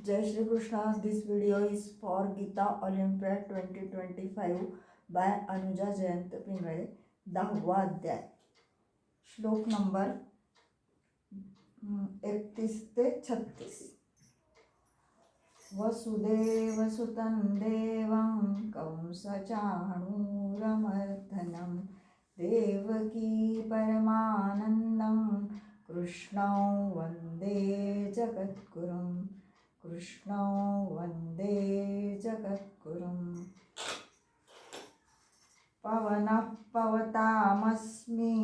Jai Shri Krishna. This video is for Gita Olympiad 2025 by Anuja Jayant Pingale. 10वा अध्याय. श्लोक number 31 ते 36. वसुदेवसुतं देवं कंसचाणूरमर्दनं देवकी परमानन्दं कृष्णं वन्दे जगद्गुरुं. पवनः पवतामस्मि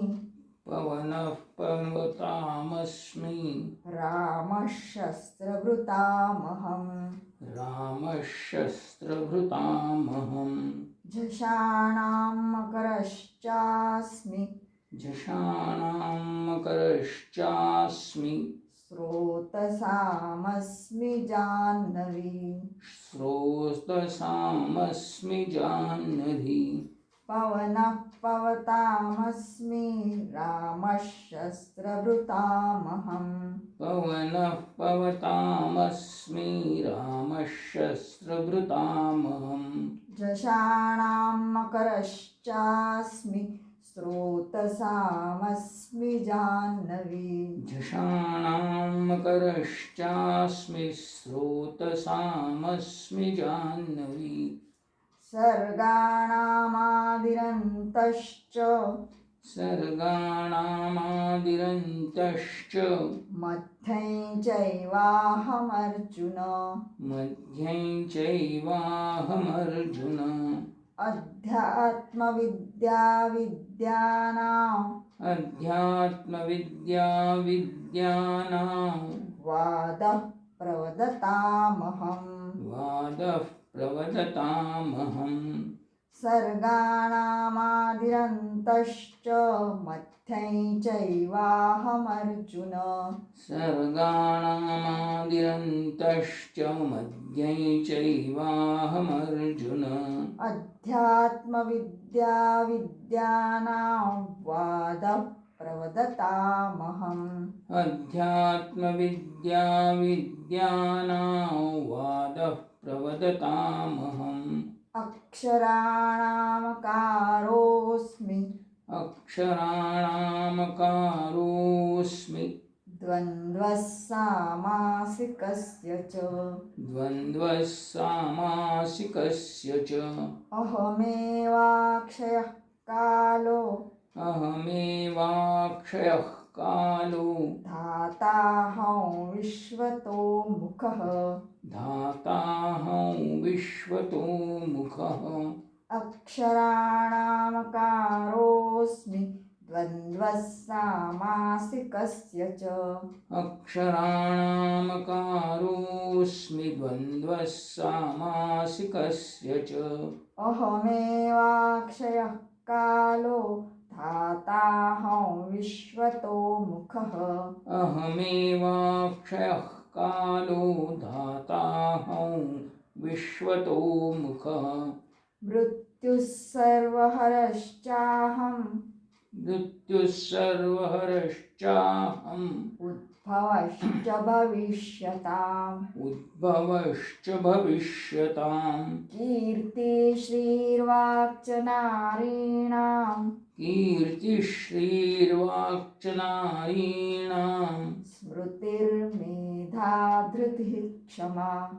रामः शस्त्रभृतामहम् झषाणां मकरश्चास्मि स्रोतसामस्मि जाह्नवी. पवनः पवतामस्मि रामः शस्त्रभृतामहम् झषाणां मकरश्चास्मि स्रोतसामस्मि जाह्नवी. सर्गाणामादिरन्तश्च मध्यं चैवाहमर्जुन. अध्यात्मविद्याविद्यानां वादः प्रवदतामहम्. सर्गाणामादिरन्तश्च मध्यं चैवाहमर्जुन. अध्यात्मविद्याविद्यानां वादः प्रवदतामहम्. अक्षराणामकारोऽस्मि द्वन्द्वः सामासिकस्य च. अहमेवाक्षयः कालो धाताहं विश्वतो मुखः. अक्षराणामकारोऽस्मि द्वन्द्वः सामासिकस्य च. अहमेवाक्षयः कालो धाताहं विश्वतो मुखः. मृत्युः सर्वहरश्चाहम् उद्भवश्च भविष्यताम्. कीर्तिश्रीर्वाक्च नारीणां स्मृतिर्मेधा धृतिः क्षमा.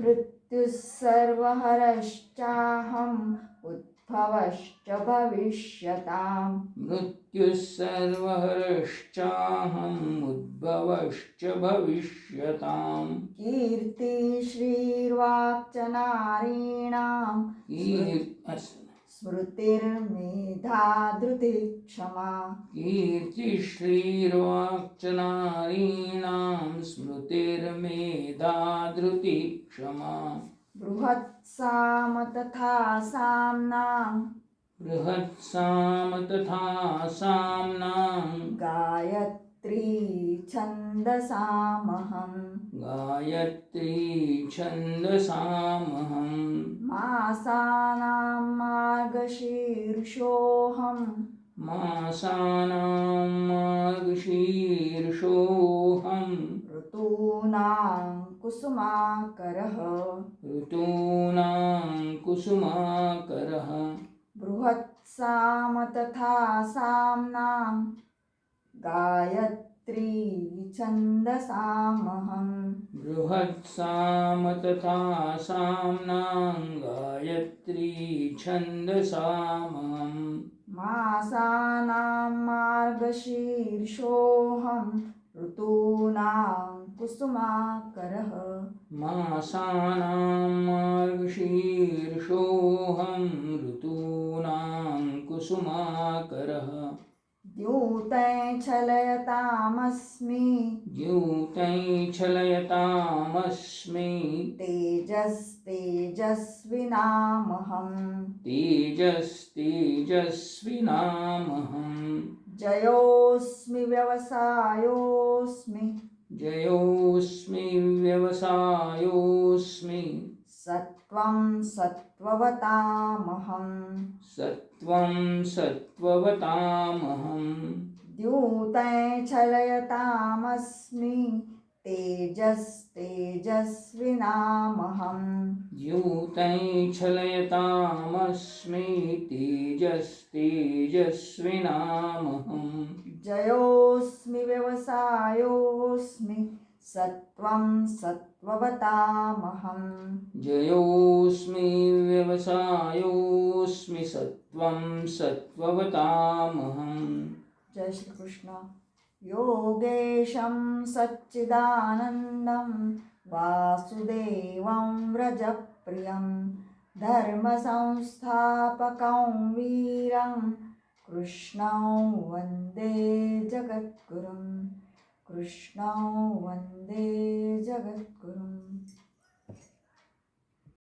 मृत्युः सर्वहरश्चाहम् उद्भवश्च भविष्यताम्. कीर्तिश्रीर्वाक्च नारीणां स्मृतिर्मेधा धृतिः क्षमा. बृहत्साम तथा साम्नां गायत्री छन्दसामहम्. मासानां मार्गशीर्षोऽहम् कुसुमाकरः ऋतूनां कुसुमाकरः बृहत्साम तथा साम्नां गायत्री छन्दसामहम् बृहत्साम तथा साम्नां गायत्री छन्दसामहम् मासानां मार्गशीर्षोऽहं ऋतूनां कुसुमाकरः मासानां मार्गशीर्षोऽहं ऋतूनां कुसुमाकरः द्यूतैः छलयतामस्मि द्यूतैच्छलयतामस्मि तेजस्तेजस्विनामहम् तेजस्तेजस्विनामहम् जयोऽस्मि व्यवसायोऽस्मि जयोऽस्मि व्यवसायोऽस्मि सत्त्वं सत्त्ववतामहम् सत्त्वं सत्त्ववतामहम् द्यूतैः छलयतामस्मि तेजस्तेजस्विनामहम् द्यूतैच्छलयतामस्मि तेजस्तेजस्विनामहम् जयोऽस्मि व्यवसायोऽस्मि सत्त्वं सत्त्ववतामहम् जयोऽस्मि व्यवसायोऽस्मि सत्त्वं सत्त्ववतामहम् जय श्री कृष्ण योगेशं सच्चिदानन्दं वासुदेवं व्रजप्रियं धर्मसंस्थापकं वीरं कृष्णं वन्दे जगद्गुरुं कृष्णं वन्दे जगद्गुरुं